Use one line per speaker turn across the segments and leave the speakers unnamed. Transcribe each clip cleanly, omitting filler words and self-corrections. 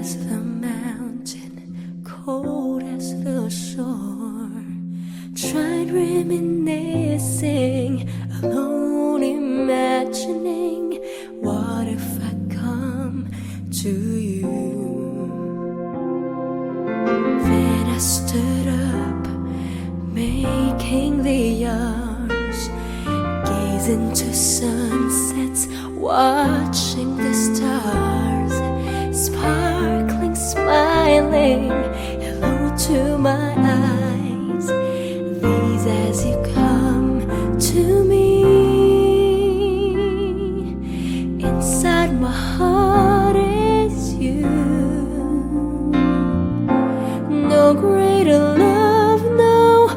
as the mountain, cold as the shore. Tried reminiscing, alone imagining, what if I come to you? Then I stood up, making the hours, gaze into sunsets, watching the stars, sparkling, smiling, hello to my eyes. These as you come to me, inside my heart is you. No greater love, no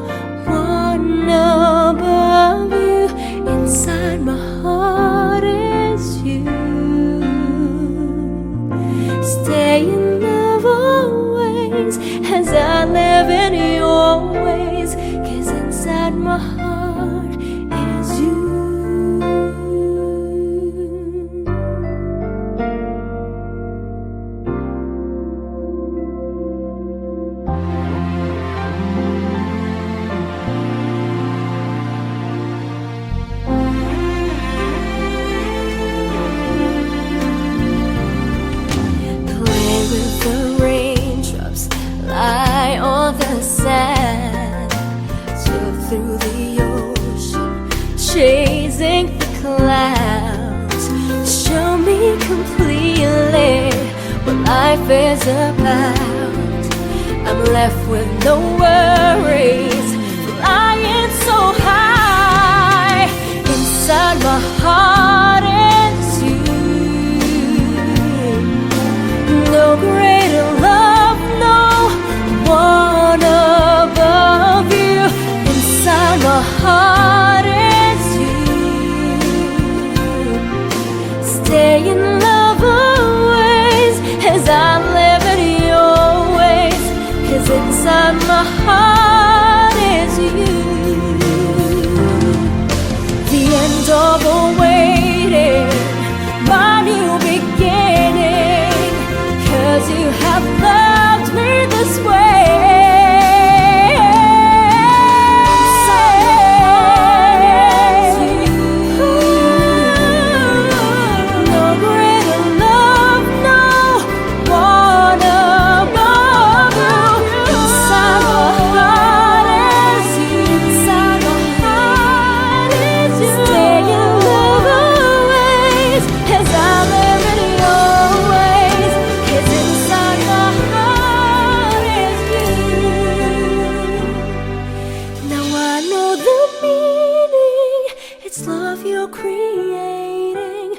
one above you. Inside my heart is you. Stay in love always as I live in your ways, 'cause inside my heart is you. Play with the raindrops, lie on the sand, sail through the ocean, chasing the clouds. Show me completely what life is about. I'm left with no worries, flying so high. Inside my heart is you. No greater love, no one above you. Inside my heart is you. Stay in love always as I live in your ways, 'cause inside my heart is you. The end of the waiting, my new beginning, 'cause you have loved me this way. No greater love, no one above you. Inside my heart is you. Inside my heart is you. Stay in love always as I live in your ways, 'cause inside my heart is you. Now I know the meaning, it's love you're creating.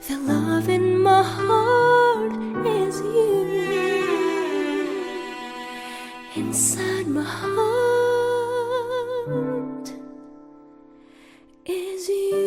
The love in my heart is you. Inside my heart is you.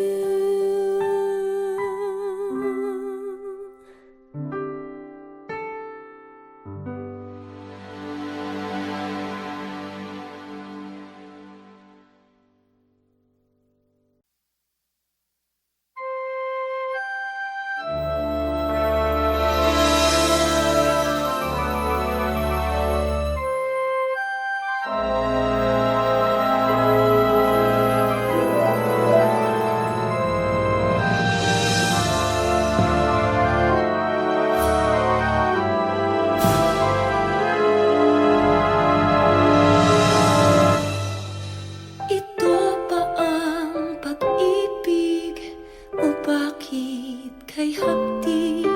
Ito ba ang pag-ibig o bakit kay hapdi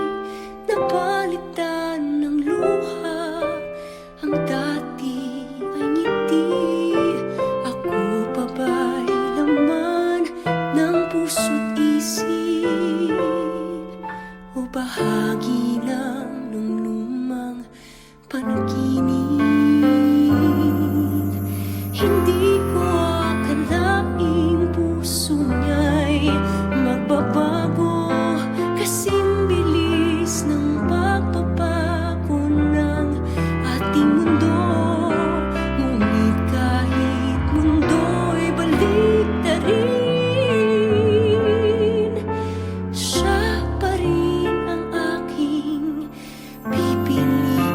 napalitan ng luha? Ang dati ay ngiti, ako pa ba'y laman ng puso't isip, o bahagi lang ng lumang panaginip? Hindi ko akalaing puso niya'y magbabago, kasing bilis ng pagbabago ng ating mundo. Ngunit kahit mundo'y baliktarin, siya pa rin ang aking pipiliin.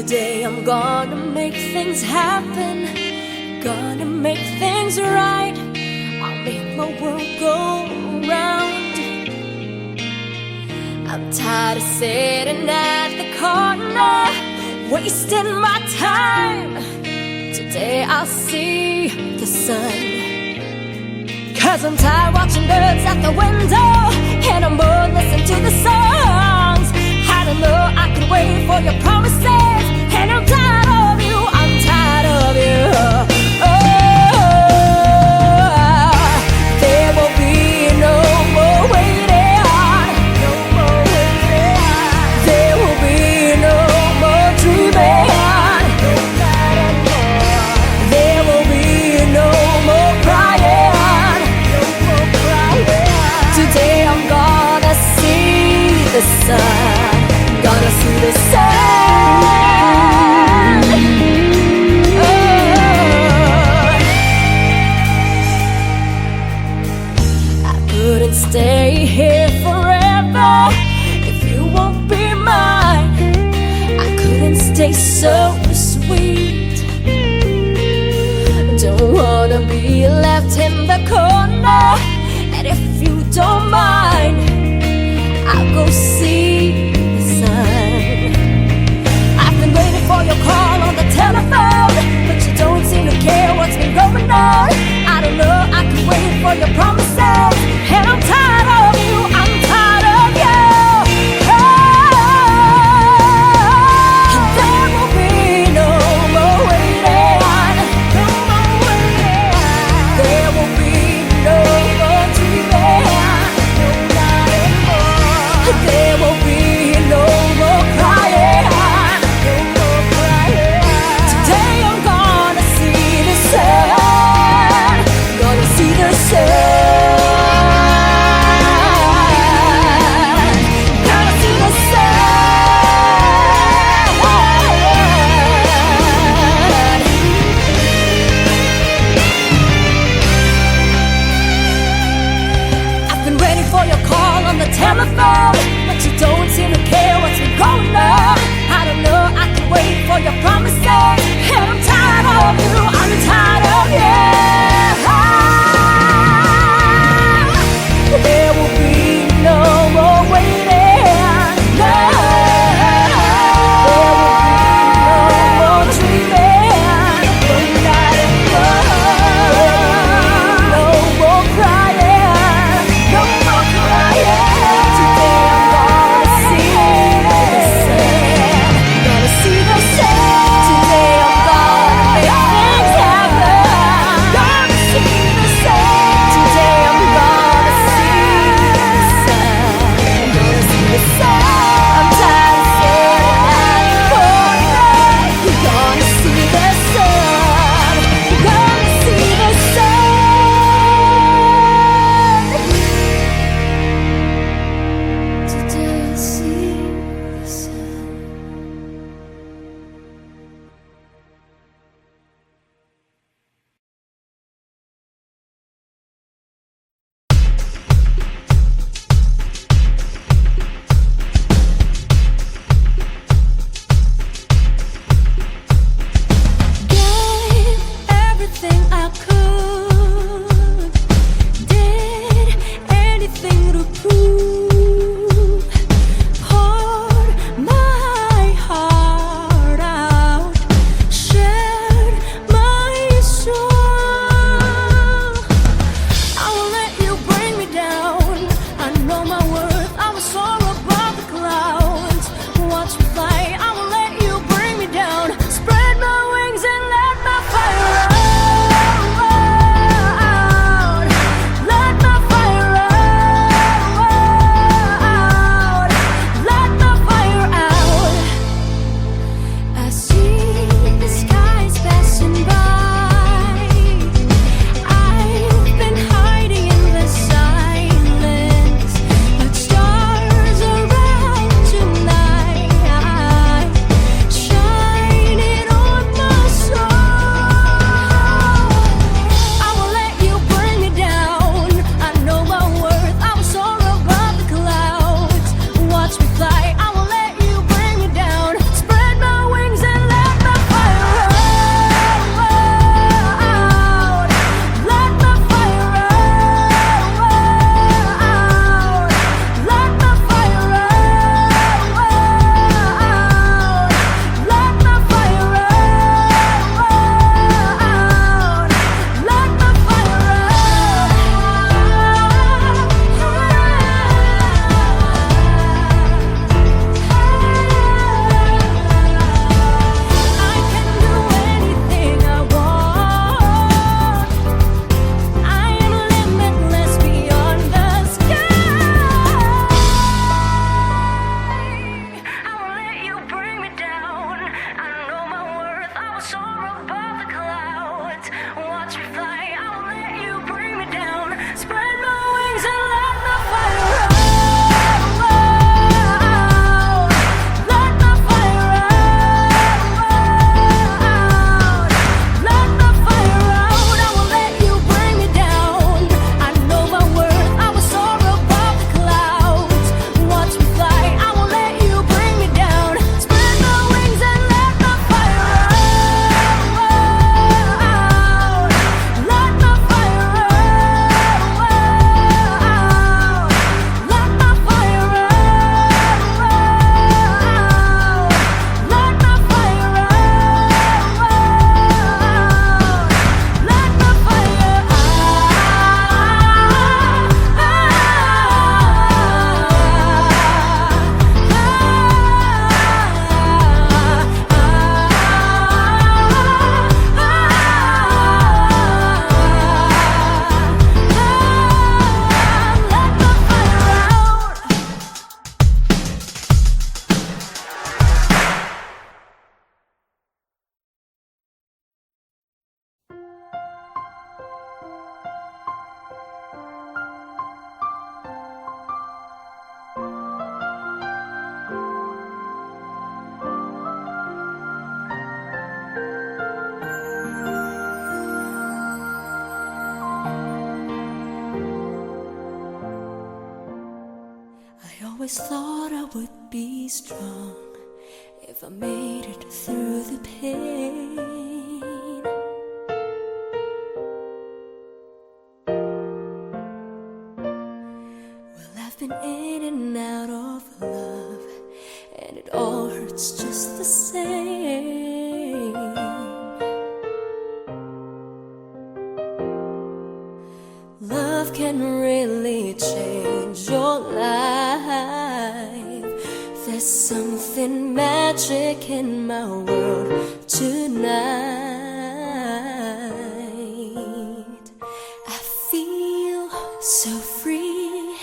Today I'm gonna make things happen, gonna make things right. I'll make my world go round. I'm tired of sitting at the corner, wasting my time. Today I'll see the sun. 'Cause I'm tired watching birds at the window, and I'm bored listening to the songs. I don't know I could wait for your promises, and I'm tired of you, I'm tired of you. There will be no more waiting, no more waiting. There will be no more dreaming, no night anymore. There will be no more crying, no more crying. Today I'm gonna see the sun, gonna see the sun. I couldn't stay here forever if you won't be mine. I couldn't stay so sweet. Don't wanna be left in the corner, and if you don't mind, I'll go see the sun. I've been waiting for your call on the telephone, but you don't seem to care what's been going on. I don't know, I can wait for your promises, and I'm tired of you, I'm tired of you. There will be no more waiting, no more waiting. There will be no more dreaming, no night anymore. There will always thought I would be strong if I made it through the pain. Well, I've been in and out of love, and it all hurts just the same. Love can really change your life. There's something magic in my world tonight. I feel so free.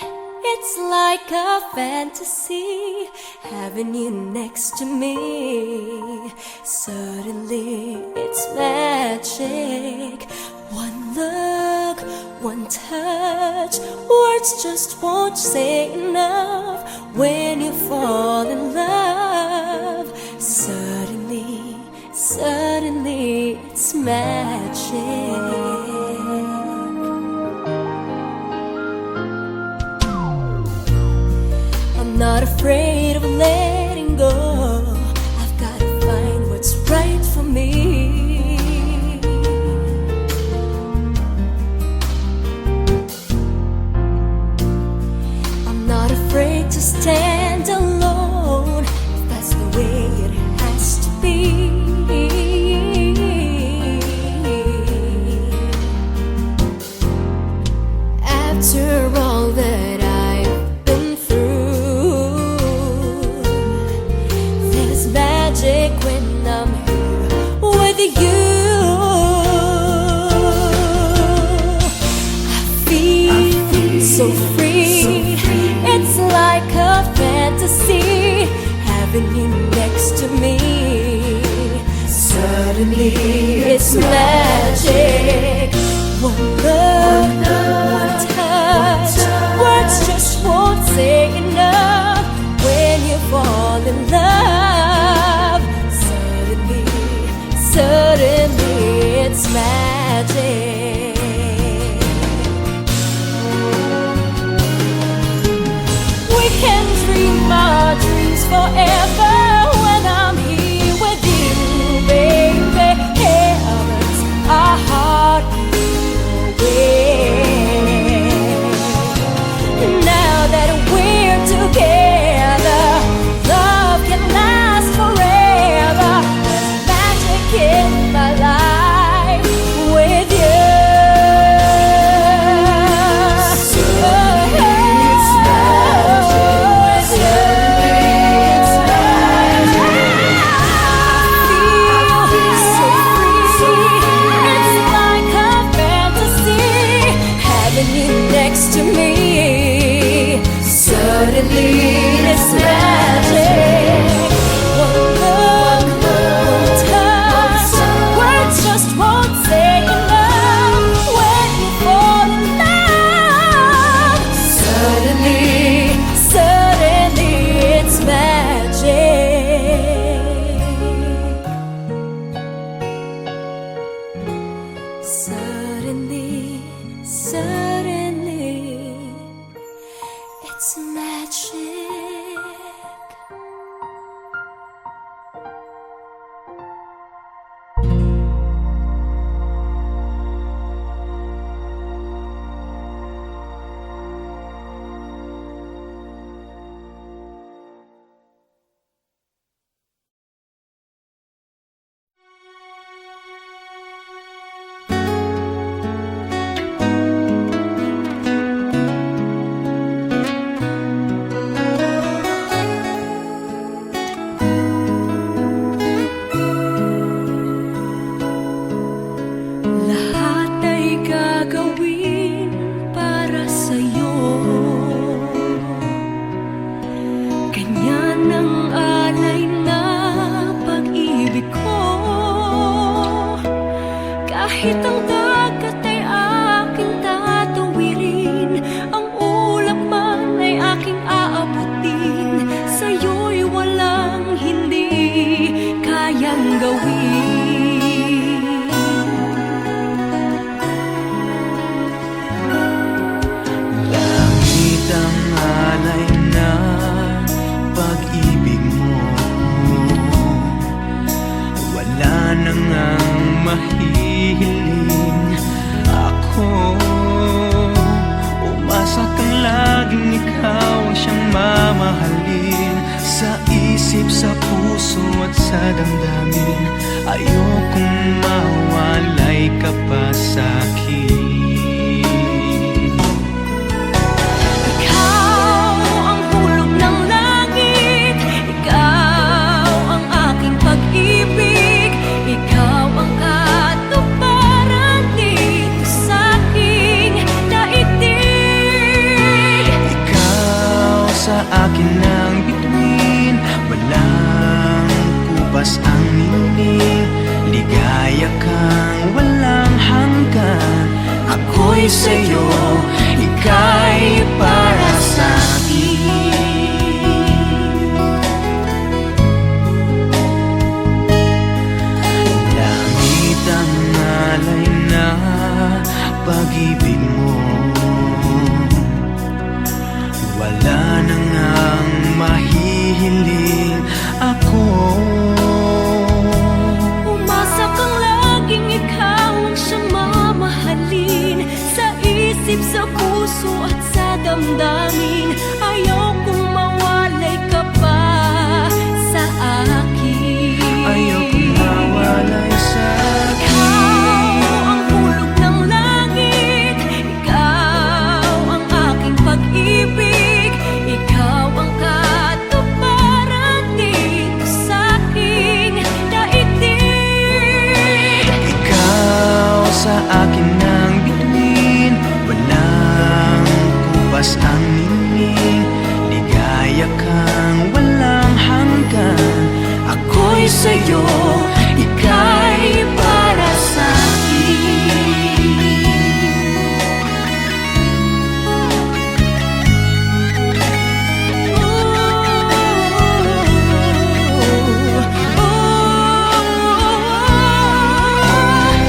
It's like a fantasy, having you next to me. Suddenly it's magic. One look, one touch, words just won't say enough. When you fall in love, suddenly, suddenly it's magic. I'm not afraid of letting go. I've gotta find what's right for me. Afraid to stand alone, if that's the way it has to be. After all that I've been through,
puso at sa damdamin. Ayokong mawalay ka pa sa'kin.
Ikaw ang hulog ng langit, ikaw ang aking pag-ibig, ikaw ang katuparan dito sa aking daigdig.
Ikaw sa akin ang bituin, walang kupas ang ningning. Ligaya kang walang hanggan, ako'y sa'yo, ika'y para sa'kin. Langit ang alay na pag-ibig mo, wala na ngang mahihiling ako.
Umasa kang laging ikaw ang siyang mamahalin, sa isip, sa puso at sa damdamin. Ayaw kong mawalay ka pa sa akin.
Ayaw kong mawalay sa'kin.
Ikaw ang hulog ng langit, ikaw ang aking pag-ibig, ikaw ang katuparan dito sa aking daigdig.
Ikaw sa akin ang bituin, walang kupas ang ningning. Ligaya kang walang hanggan, ako'y sa'yo, ika'y para sa'kin.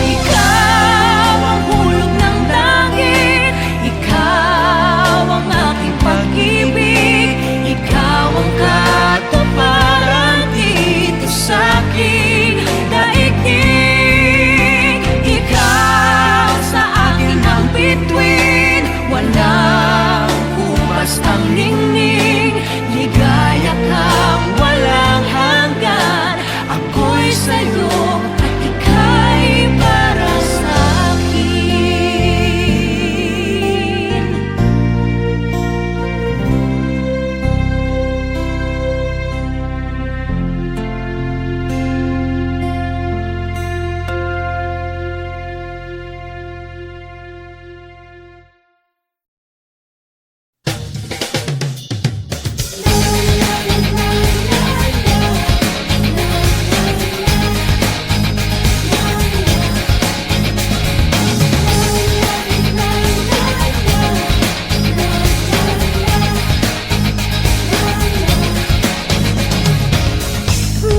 Ikaw ang hulog ng langit, ikaw ang aking pag-ibig, ikaw ang katuparan dito sa aking daigdig. Ikaw sa akin ang bituin, walang kupas ang ningning. Ligaya kang walang hanggan, ako'y sa'yo at ika'y para sa'kin.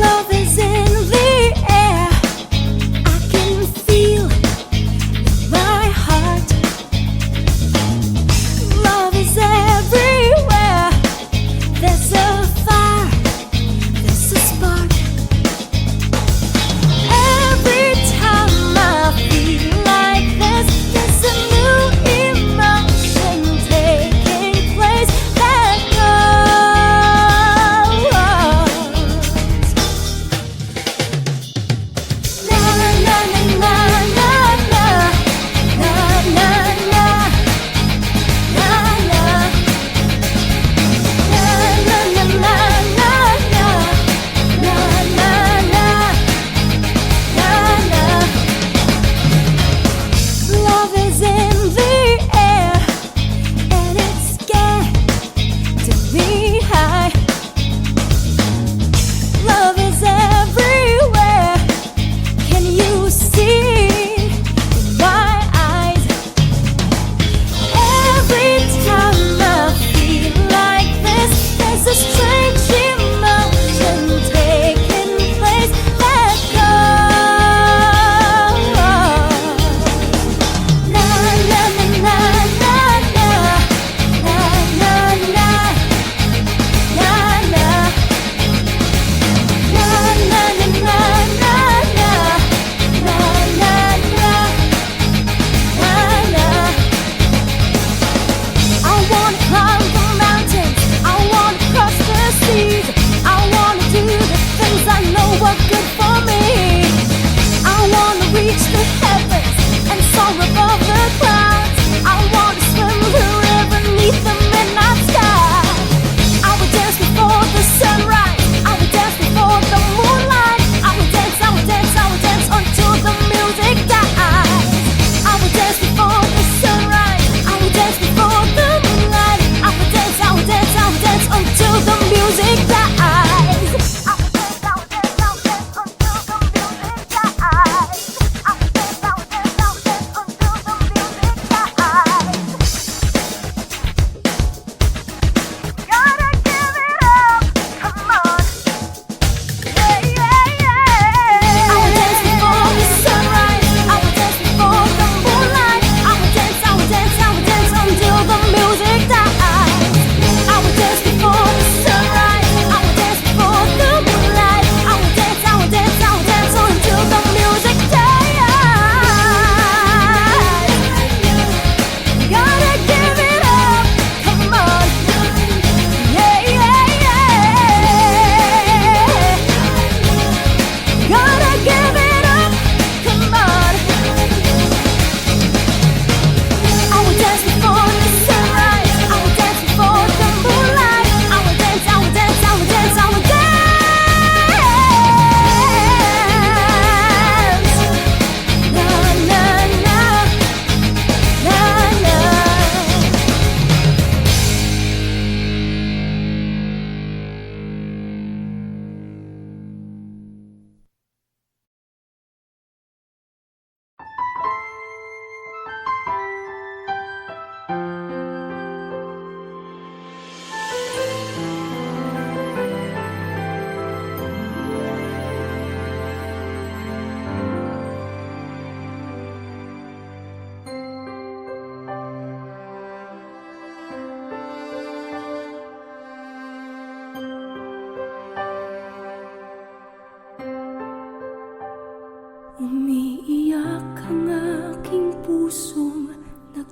Love is in the air, I can feel my heart. Love is everywhere, there's a fire, there's a spark. Every time I feel like this, there's a new emotion taking place that goes. Na na na na na na na na na na na. Love is in the air, and it's getting me high. Love is everywhere, can you see in my eyes? Every time I feel like this, there's a strange emotion taking place that goes. Na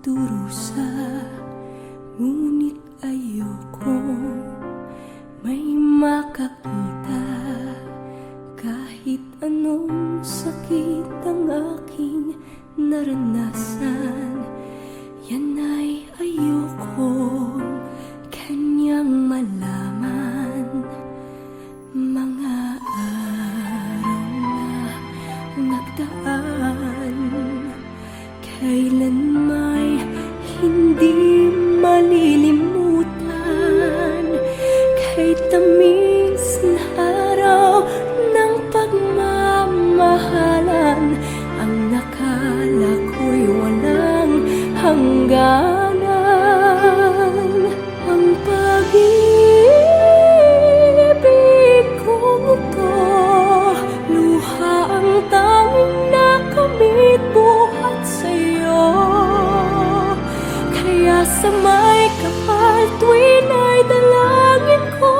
magdurusa, ngunit ayoko may makakita. Kahit anong sakit ang aking naranasan, yan ay ayokong kanyang malaman. Mga araw na nagdaan, kailan may hindi malilimutan. Kay tamis na araw ng pagmamahalan, ang nakala ko'y walang hangganan. Ang pag-ibig kong ito, luha ang tanging nakamit buhat sa'yo. Kaya sa may kapal tuwin ay dalangin ko,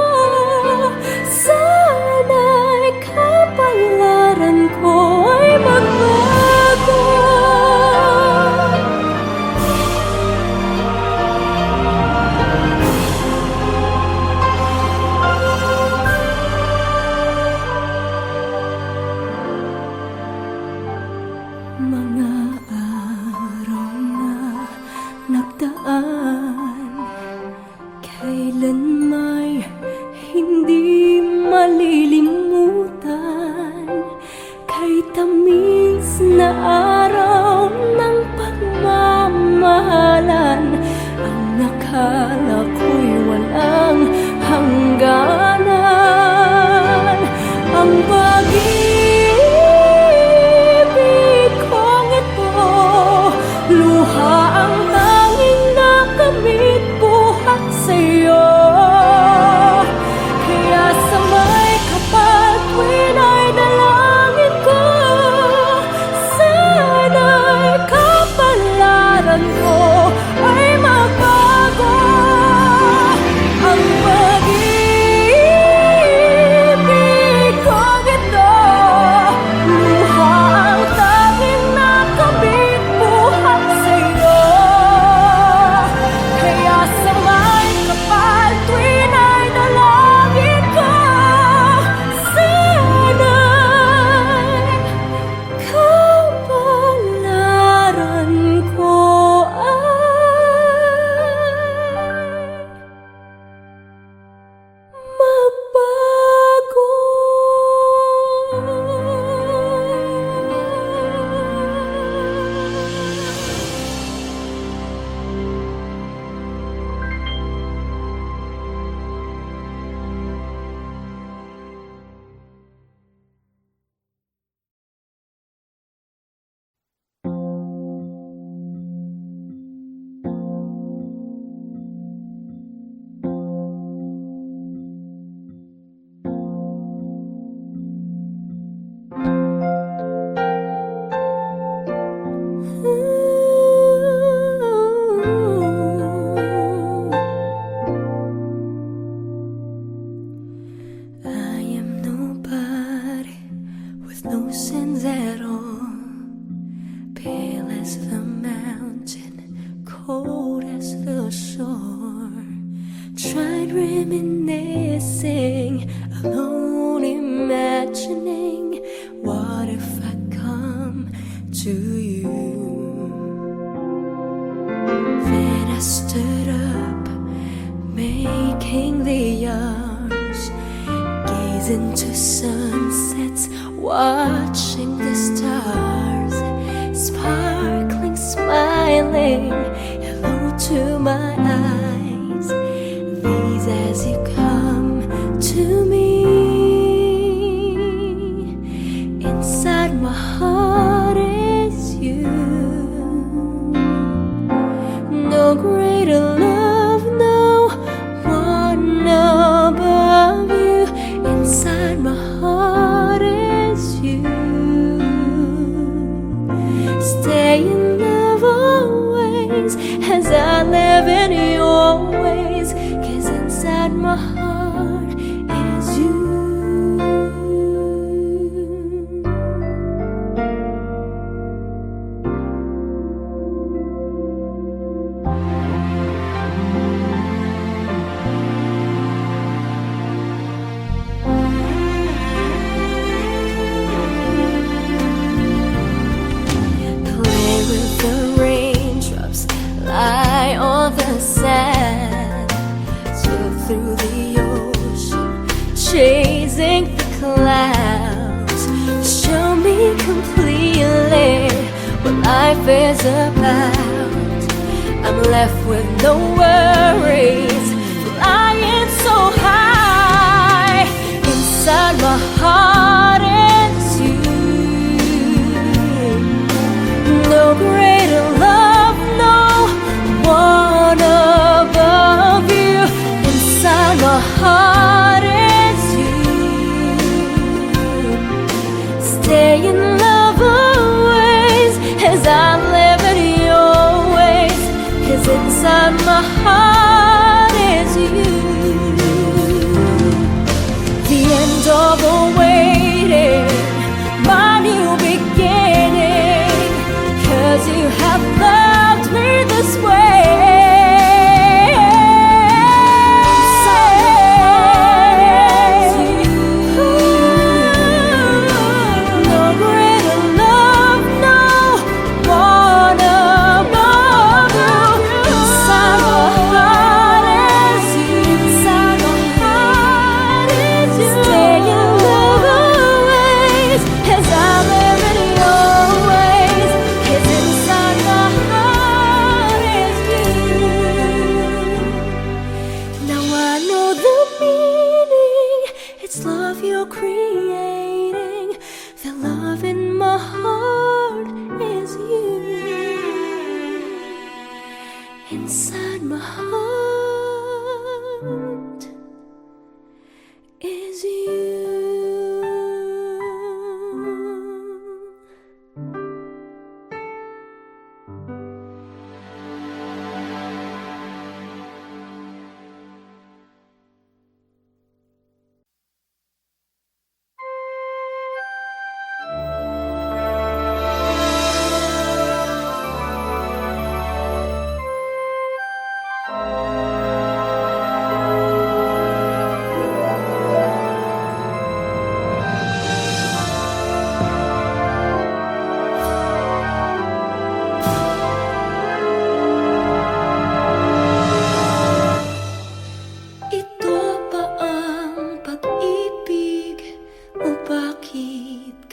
sana'y kapalaran ko ay magbago. Mga araw na nagdaan, kailan may hindi malilimutan. Kay tamis na araw ng pagmamahalan, ang nakala ko'y walang hangganan. Ang pag-ibig kong ito, luha ang tanging nakamit buhat sa'yo. Kaya sa may kapal tuwin ay dalangin ko, sana'y kapalaran ko ay magbago. Ang pag-ibig kong ito, luha ang tanging nakamit buhat sa'yo. Kaya sa may kapal tuwin ay dalangin ko, sana'y kapalaran ko ay magbago. I am nobody with no sins at all, pale as the mountain, cold as the shore. Tried reminiscing, alone imagining, what if I come to you? Then I stood up, making the arms, gaze into sunsets, watching the stars, sparkling, smiling, hello to my eyes. These as you come to me, inside my heart is you. No greater love, no one above you. Inside my heart is you. Stay in love always as I live in your ways, 'cause inside my heart is you. life is about. I'm left with no worries, flying so high. Inside my heart is you. No greater love, no one above you. Inside my heart is you. Stay in love always as I live in your ways. 'Cause inside my heart is you. The end of the waiting, my new beginning. 'Cause you have loved me this way. It's love you're creating. The love in my heart is you. Inside my heart is you.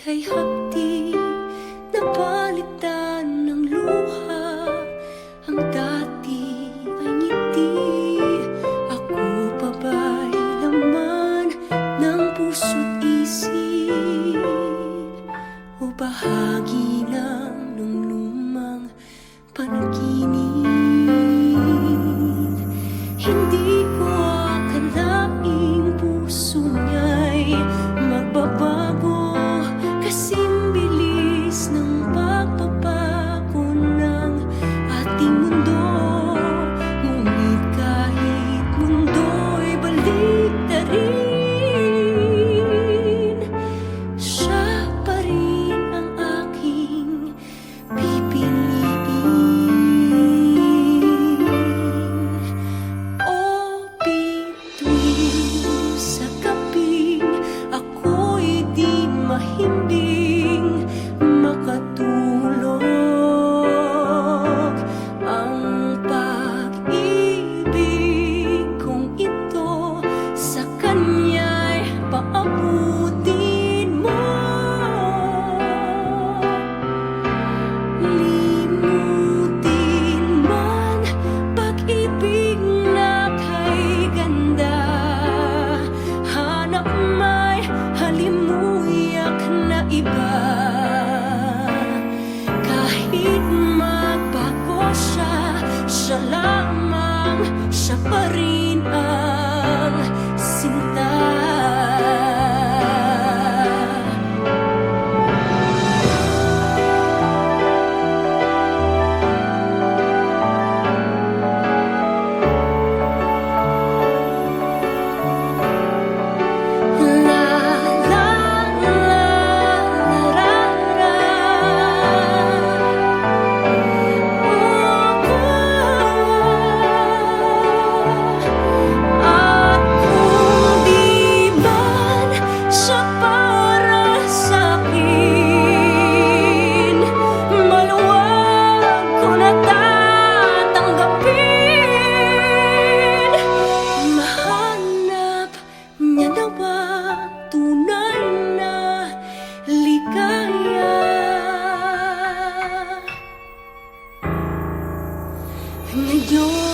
Kay hapdi napalitan ng luha. Ang dati ay ngiti, ako pa ba'y laman ng puso't isip? O bahagi lang ng lumang panaginip? Hindi ko akalaing puso niya'y magbabago. Kasing bilis ng pagpapago ng ating mundo. Ngunit kahit mundo'y baliktarin, siya pa rin ang aking pipiliin. O bituin sa gabing ako'y di mahimbing makatulog. Ang pag-ibig kong ito sa kanya'y paabutin mo. Limutin man pag-ibig na kay ganda, hanap may halimuyak na iba. Kahit magbago siya, siya lamang, siya pa rin ang sinta. Ngayon